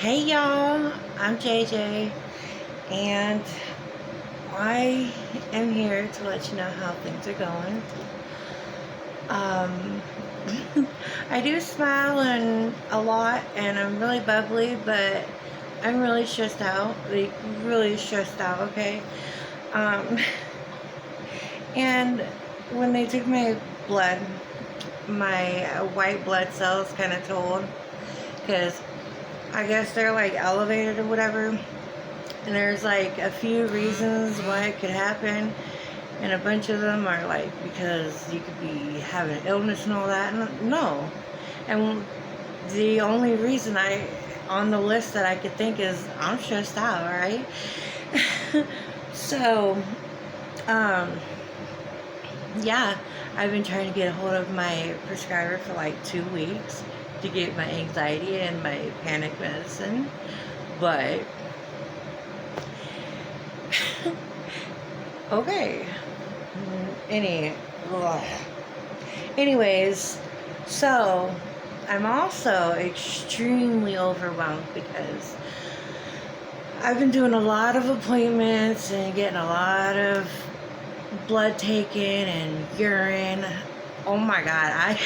Hey y'all, I'm JJ, and I am here to let you know how things are going. Um, I do smile and a lot, and I'm really bubbly, but I'm really stressed out, like really stressed out. Okay, um, and when they took my blood, my white blood cells kind of told, because I guess they're like elevated or whatever. And there's like a few reasons why it could happen, and a bunch of them are like because you could be having an illness and all that. No, and the only reason on the list that I could think is I'm stressed out. All right. So, um, yeah, I've been trying to get a hold of my prescriber for like 2 weeks to get my anxiety and my panic medicine, but okay. Ugh. Anyways, so I'm also extremely overwhelmed because I've been doing a lot of appointments and getting a lot of blood taken and urine. Oh my god,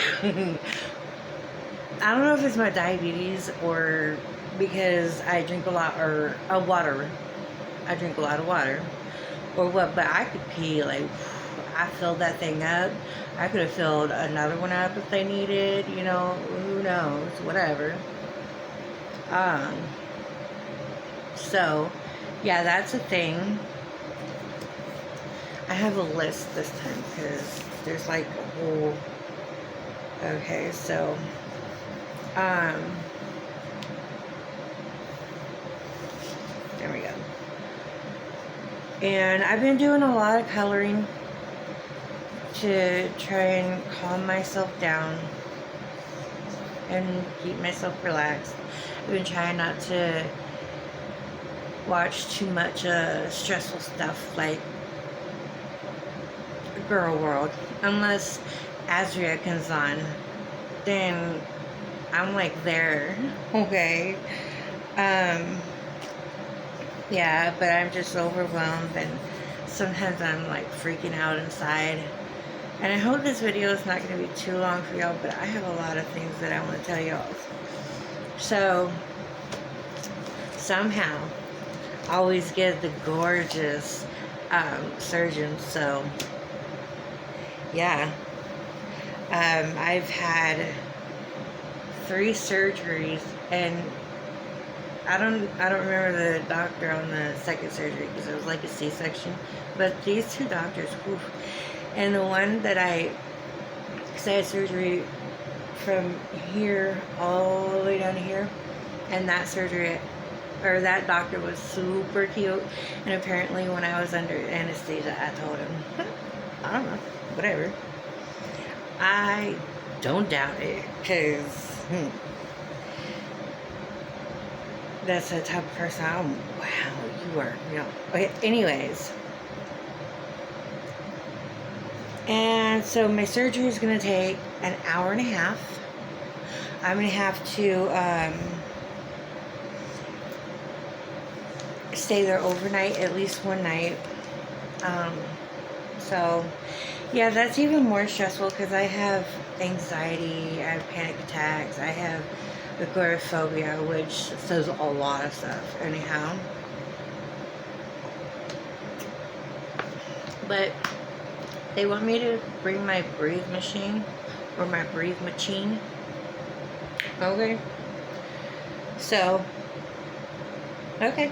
I don't know if it's my diabetes or because I drink a lot of water. I drink a lot of water or what, but I could pee like I filled that thing up. I could have filled another one up if they needed, who knows, whatever. Um, so, yeah, that's a thing. I have a list this time because there's like a whole, okay, so, there we go. And I've been doing a lot of coloring to try and calm myself down and keep myself relaxed. I've been trying not to watch too much stressful stuff like Girl World. Unless Azria comes on, then I'm like there. Okay. Yeah, but I'm just overwhelmed and sometimes I'm like freaking out inside. And I hope this video is not going to be too long for y'all, but I have a lot of things that I want to tell y'all. So, somehow, I always get the gorgeous surgeon. So, yeah. I've had 3 surgeries, and I don't remember the doctor on the second surgery because it was like a C-section. But these 2 doctors, whew, and the one that because I had surgery from here all the way down to here, and that surgery, or that doctor was super cute, and apparently when I was under anesthesia, I told him, I don't know, whatever. I don't doubt it, because that's the type of person wow, you are, Okay, anyways. And so my surgery is going to take an hour and a half. I'm going to have to stay there overnight, at least one night. So, yeah, that's even more stressful because I have anxiety, I have panic attacks, I have agoraphobia, which says a lot of stuff, anyhow. But they want me to bring my breathe machine, or my breathe machine. Okay. So, okay.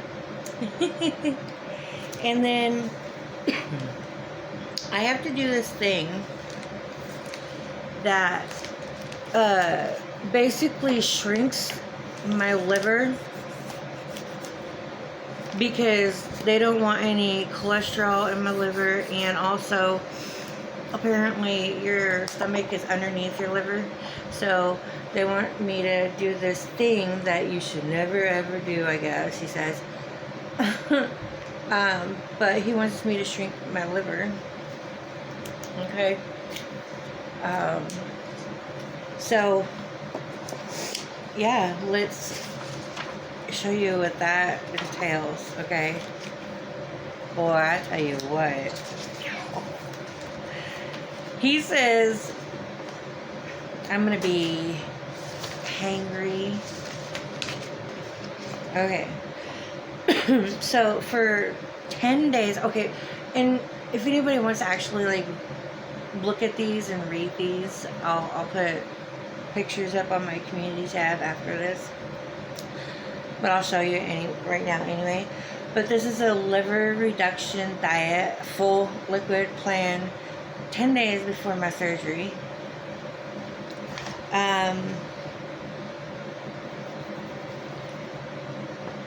And then I have to do this thing that basically shrinks my liver because they don't want any cholesterol in my liver, and also apparently your stomach is underneath your liver, so they want me to do this thing that you should never ever do, I guess he says. But he wants me to shrink my liver. Okay. So yeah, let's show you what that entails, okay? Boy, I tell you what. He says, I'm gonna be hangry. Okay. So for 10 days, okay, and if anybody wants to actually like look at these and read these, I'll put pictures up on my community tab after this. But I'll show you right now anyway. But this is a liver reduction diet, full liquid plan, 10 days before my surgery.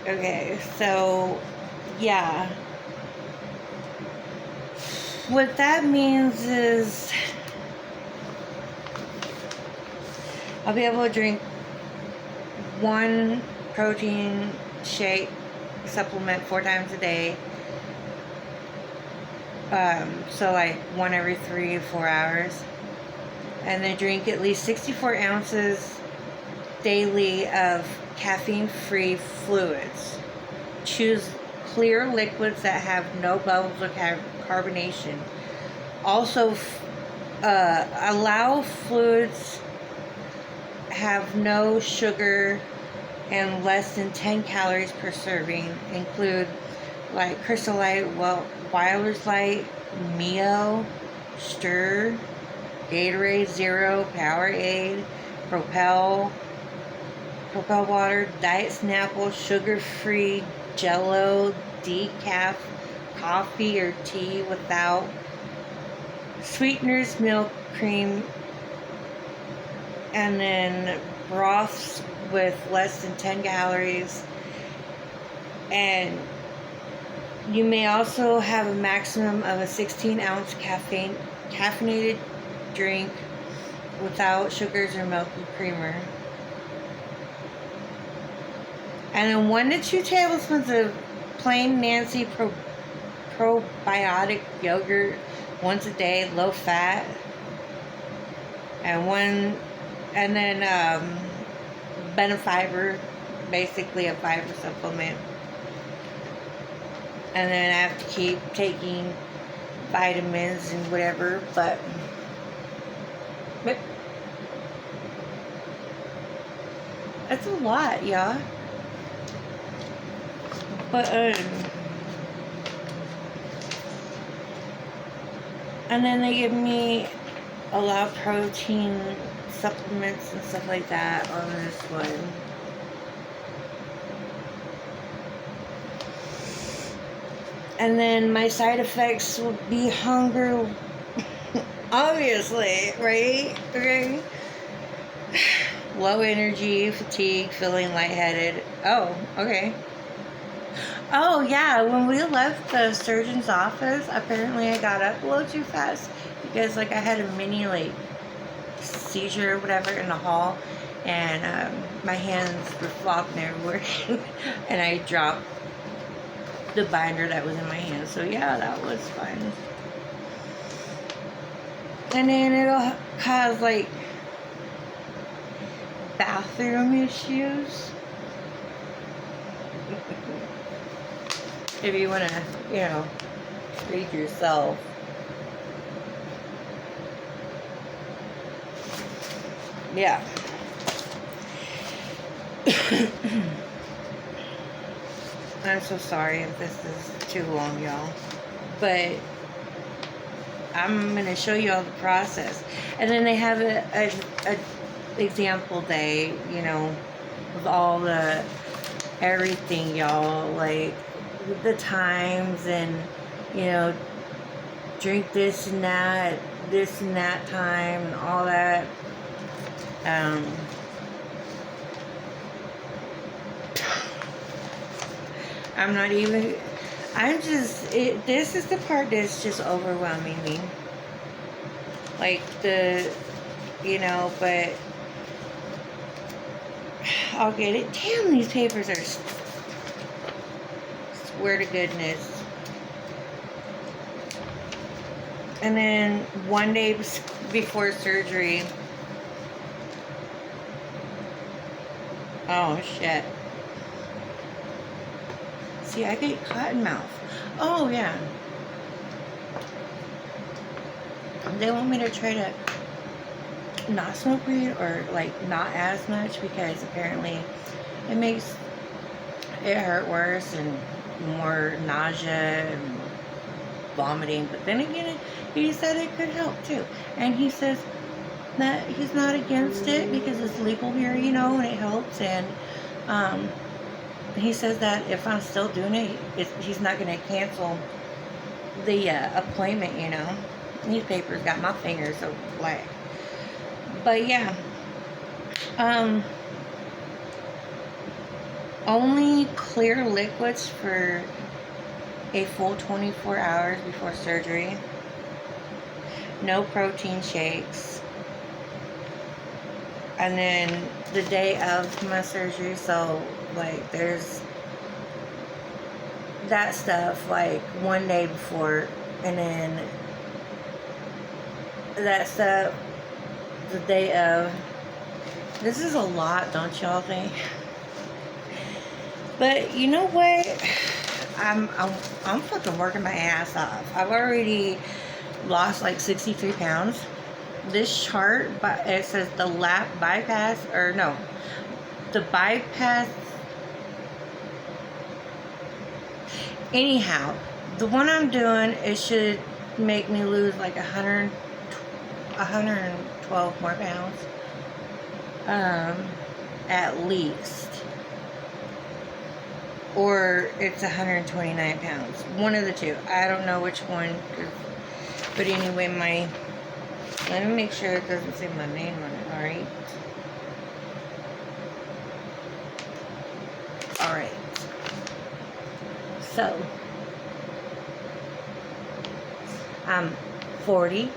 Okay, so yeah. What that means is I'll be able to drink one protein shake supplement 4 times a day. So like one every 3 to 4 hours. And then drink at least 64 ounces daily of caffeine-free fluids. Choose clear liquids that have no bubbles or carbonation. Also, allow fluids have no sugar and less than 10 calories per serving. Include like Crystal Light, Weiler's Light, Mio, Stir, Gatorade Zero, Powerade, Propel Water, Diet Snapple, sugar-free Jello, decaf, coffee or tea without sweeteners, milk, cream, and then broths with less than 10 calories. And you may also have a maximum of a 16-ounce caffeinated drink without sugars or milk and creamer. And then 1 to 2 tablespoons of plain Nancy probiotic yogurt once a day, low fat. And then Benefiber, basically a fiber supplement. And then I have to keep taking vitamins and whatever, but that's a lot, y'all. But and then they give me a lot of protein supplements and stuff like that on this one. And then my side effects will be hunger, obviously, right? Okay. Low energy, fatigue, feeling lightheaded. Oh, okay. Oh, yeah, when we left the surgeon's office, apparently I got up a little too fast because, like, I had a mini, like, seizure or whatever in the hall, and my hands were flopping everywhere, and I dropped the binder that was in my hand. So, yeah, that was fun. And then it'll cause, like, bathroom issues. If you want to, read yourself. Yeah. I'm so sorry if this is too long, y'all. But I'm going to show you all the process. And then they have a example day, with all the everything, y'all. Like, the times and, drink this and that time and all that. This is the part that's just overwhelming me. Like but I'll get it. Damn, these papers are, swear to goodness. And then 1 day before surgery. Oh, shit. see, I get cotton mouth. Oh, yeah. They want me to try to not smoke weed or like not as much because apparently it makes it hurt worse and more nausea and vomiting. But then again, he said it could help too. And he says that he's not against it because it's legal here, you know, and it helps. And he says that if I'm still doing it, he's not going to cancel the appointment, you know. Newspapers got my fingers so black. But yeah, only clear liquids for a full 24 hours before surgery. No protein shakes. And then the day of my surgery, so like there's that stuff like one day before, and then that stuff the day of. This is a lot, don't y'all think? But you know what? I'm fucking working my ass off. I've already lost like 63 pounds. This chart, it says the lap bypass, or no, the bypass. Anyhow, the one I'm doing, it should make me lose like 112 more pounds. At least. Or it's 129 pounds. One of the two. I don't know which one. But anyway, let me make sure it doesn't say my name on it, alright? Alright. So, I'm 40,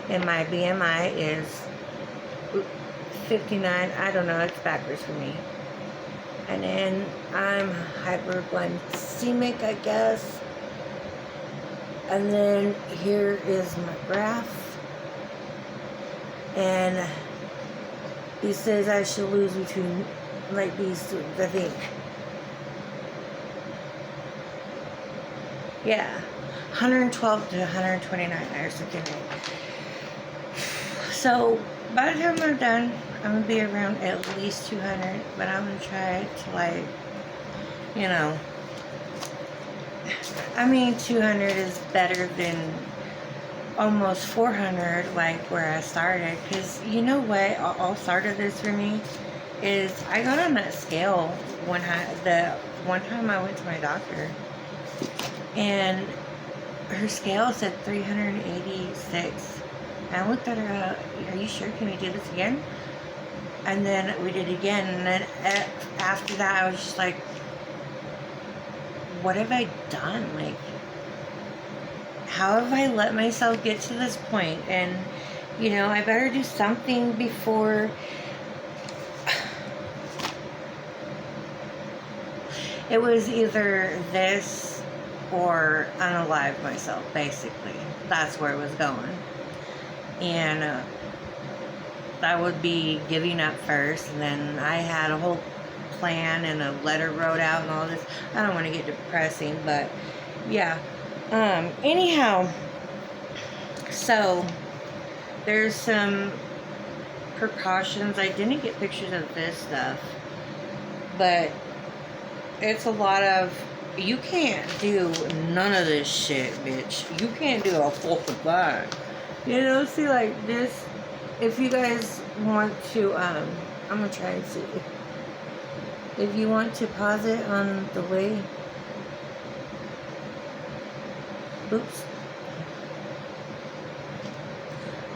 and my BMI is 59. I don't know, it's backwards for me. And then I'm hyperglycemic, I guess. And then here is my graph. And he says I should lose between, like these two, I think. Yeah, 112 to 129 or something. So by the time I'm done, I'm going to be around at least 200, but I'm going to try to, like, you know, I mean, 200 is better than almost 400, like where I started, because you know what all started this for me is I got on that scale the one time I went to my doctor, and her scale said 386. And I looked at her, are you sure? Can we do this again? And then we did it again. And then after that, I was just like, what have I done? Like, how have I let myself get to this point? And, you know, I better do something before. It was either this or unalive myself, basically. That's where it was going. And that would be giving up first, and then I had a whole plan and a letter wrote out and all this. I don't want to get depressing, but yeah. Anyhow, so there's some precautions. I didn't get pictures of this stuff, but it's a lot of, you can't do none of this shit, bitch. You can't do a full supply. You know, see, like this, if you guys want to, I'm gonna try and see. If you want to pause it on the way, oops.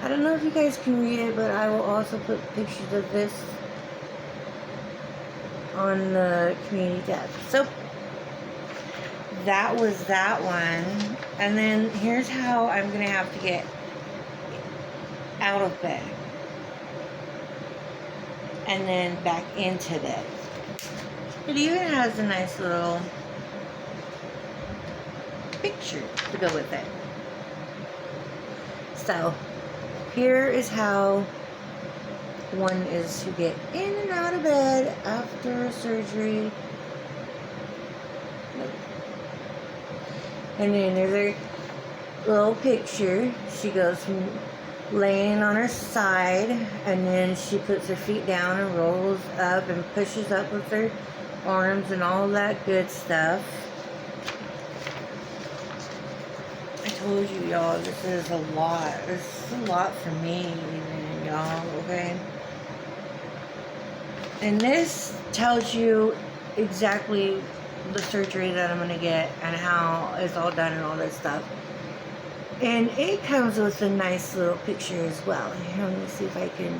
I don't know if you guys can read it, but I will also put pictures of this on the community tab. So, that was that one. And then here's how I'm gonna have to get out of bed and then back into bed. It even has a nice little picture to go with it. So here is how one is to get in and out of bed after surgery. Like And then there's a little picture. She goes from laying on her side, and then she puts her feet down and rolls up and pushes up with her arms and all that good stuff. I told you, y'all, this is a lot. This is a lot for me, y'all, okay? And this tells you exactly the surgery that I'm going to get and how it's all done and all that stuff. And it comes with a nice little picture as well. Here, let me see if I can...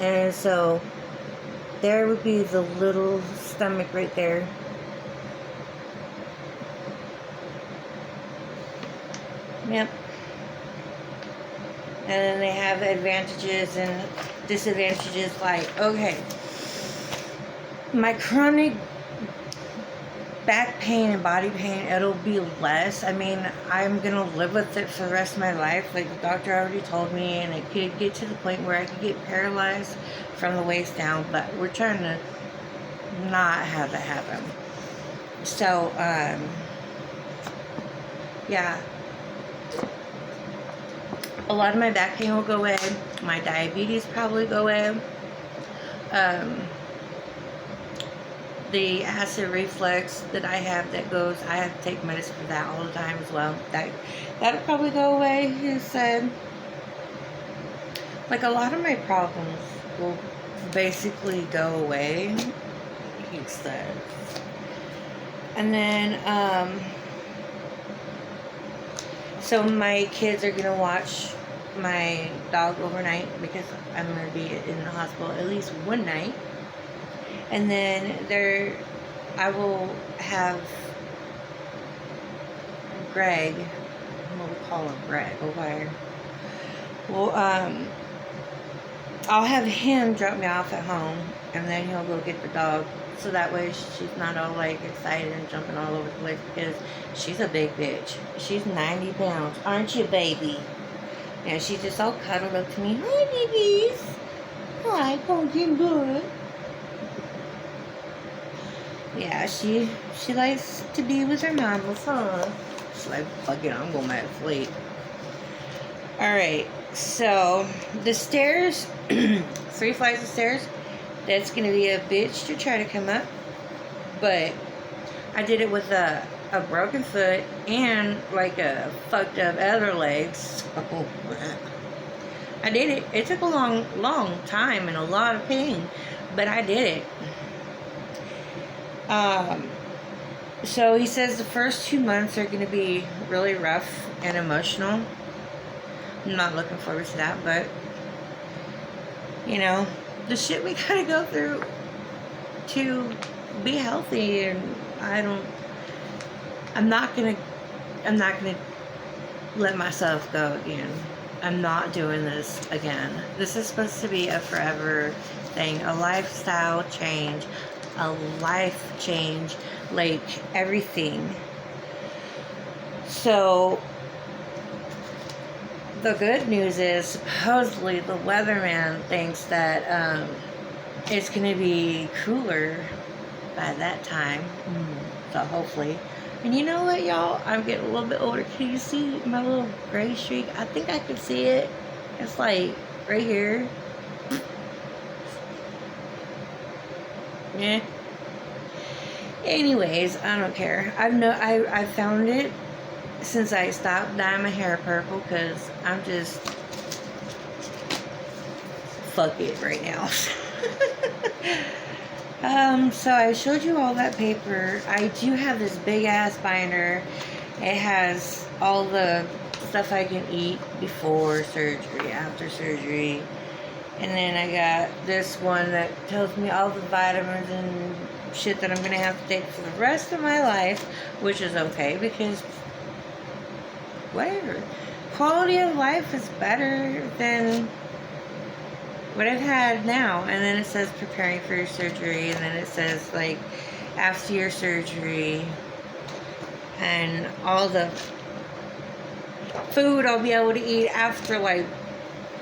And so, there would be the little stomach right there. Yep. And then they have advantages and disadvantages, like, okay, my chronic back pain and body pain, it'll be less. I mean, I'm gonna live with it for the rest of my life. Like the doctor already told me, and it could get to the point where I could get paralyzed from the waist down, but we're trying to not have that happen. So, yeah. A lot of my back pain will go away. My diabetes probably go away. The acid reflux that I have that goes, I have to take medicine for that all the time as well. That'll probably go away, he said. Like a lot of my problems will basically go away, he said. And then, so my kids are gonna watch my dog overnight because I'm gonna be in the hospital at least one night. And then I will have Greg, we'll call him Greg, over. Well, I'll have him drop me off at home, and then he'll go get the dog. So that way she's not all like excited and jumping all over the place, because she's a big bitch. She's 90 pounds. Aren't you, baby? And she's just all cuddled up to me. Hi, babies. Hi, pumpkin good. Yeah, she likes to be with her mama, huh? She's like, fuck it, I'm going back to sleep. Alright, so the stairs, 3 flights of stairs, that's going to be a bitch to try to come up. But I did it with a broken foot and like a fucked up other leg. So I did it. It took a long time and a lot of pain, but I did it. So he says the first 2 months are going to be really rough and emotional. I'm not looking forward to that, but you know, the shit we gotta go through to be healthy. And I'm not gonna let myself go again. I'm not doing this again. This is supposed to be a forever thing, a lifestyle change, a life change, like everything. So the good news is supposedly the weatherman thinks that it's going to be cooler by that time. So hopefully. And you know what, y'all? I'm getting a little bit older. Can you see my little gray streak? I think I can see it. It's like right here. Yeah. Anyways, I don't care. I found it since I stopped dyeing my hair purple, because I'm just fuck it right now. So I showed you all that paper. I do have this big ass binder. It has all the stuff I can eat before surgery, after surgery. And then I got this one that tells me all the vitamins and shit that I'm going to have to take for the rest of my life, which is okay, because whatever. Quality of life is better than what I've had now. And then it says preparing for your surgery, and then it says like after your surgery, and all the food I'll be able to eat after like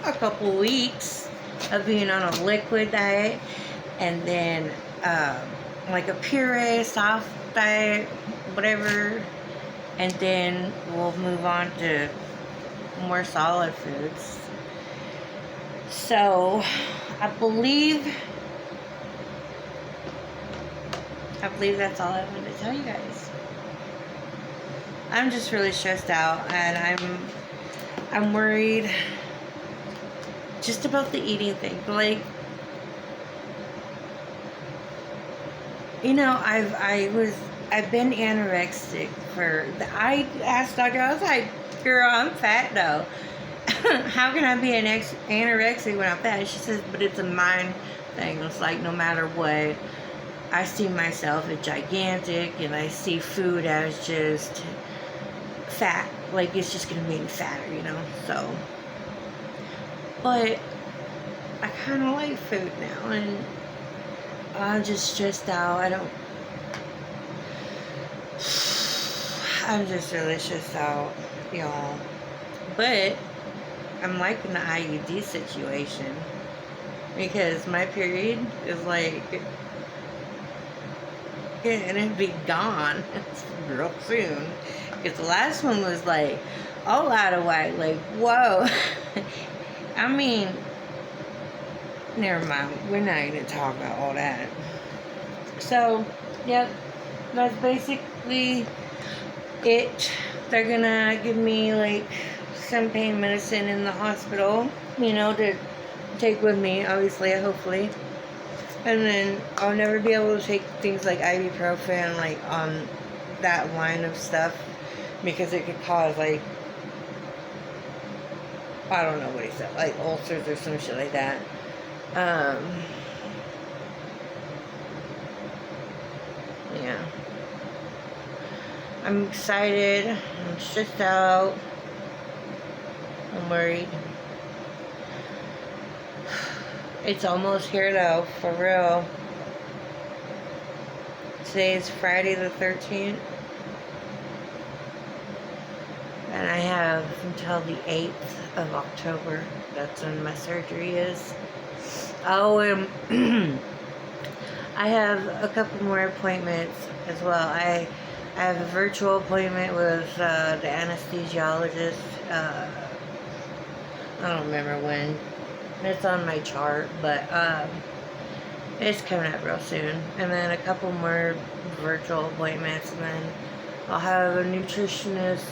a couple weeks. of being on a liquid diet, and then like a puree, soft diet, whatever, and then we'll move on to more solid foods. So I believe that's all I wanted to tell you guys. I'm just really stressed out, and I'm worried just about the eating thing. Like, you know, I've been anorexic I asked doctor, I was like, girl, I'm fat though. How can I be anorexic when I'm fat? She says, but it's a mind thing. It's like, no matter what, I see myself as gigantic, and I see food as just fat. Like, it's just gonna make me fatter, you know? So, but I kind of like food now, and I'm just stressed out. I'm just really stressed out, y'all. But I'm liking the IUD situation, because my period is like, and it'd be gone real soon. Because the last one was like all out of whack. Like, whoa. I mean, never mind. We're not even talking about all that. So, yep, that's basically it. They're gonna give me like some pain medicine in the hospital, you know, to take with me, obviously, hopefully. And then I'll never be able to take things like ibuprofen, like on that line of stuff, because it could cause, like, I don't know what he said, like ulcers or some shit like that. Yeah. I'm excited. I'm stressed out. I'm worried. It's almost here though, for real. Today is Friday the 13th. And I have until the 8th of October. That's when my surgery is. Oh, and I have a couple more appointments as well. I have a virtual appointment with the anesthesiologist. I don't remember when. It's on my chart, but it's coming up real soon. And then a couple more virtual appointments, and then I'll have a nutritionist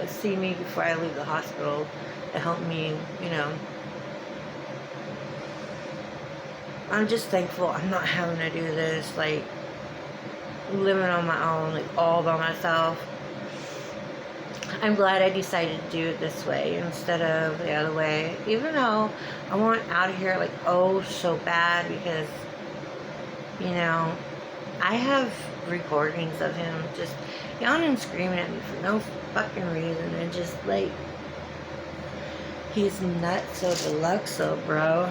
see me before I leave the hospital to help me, you know. I'm just thankful I'm not having to do this, like, living on my own, like, all by myself. I'm glad I decided to do it this way instead of the other way. Even though I want out of here, like, oh, so bad, because, you know, I have recordings of him just yelling and screaming at me for no fucking reason, and just, like, he's nutso deluxo, bro.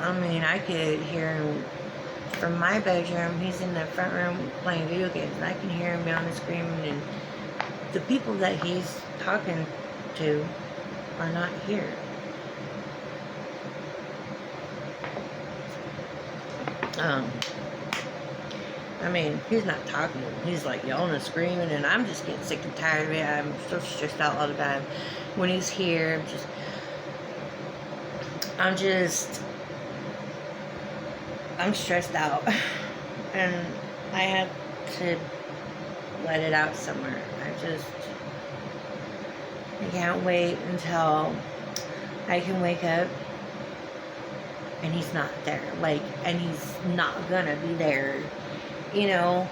I mean, I could hear him from my bedroom. He's in the front room playing video games, and I can hear him yelling and screaming, and the people that he's talking to are not here. I mean, he's not talking to him. He's like yelling and screaming, and I'm just getting sick and tired of it. I'm so stressed out all the time. When he's here, I'm stressed out, and I have to let it out somewhere. I can't wait until I can wake up and he's not there, like, and he's not gonna be there, you know.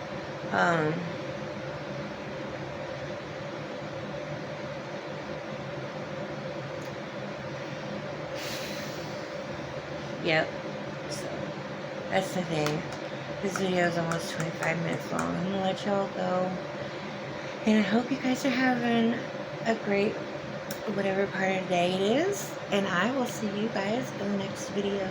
Yep. So that's the thing. This video is almost 25 minutes long. I'm gonna let y'all go. And I hope you guys are having a great, whatever part of the day it is. And I will see you guys in the next video.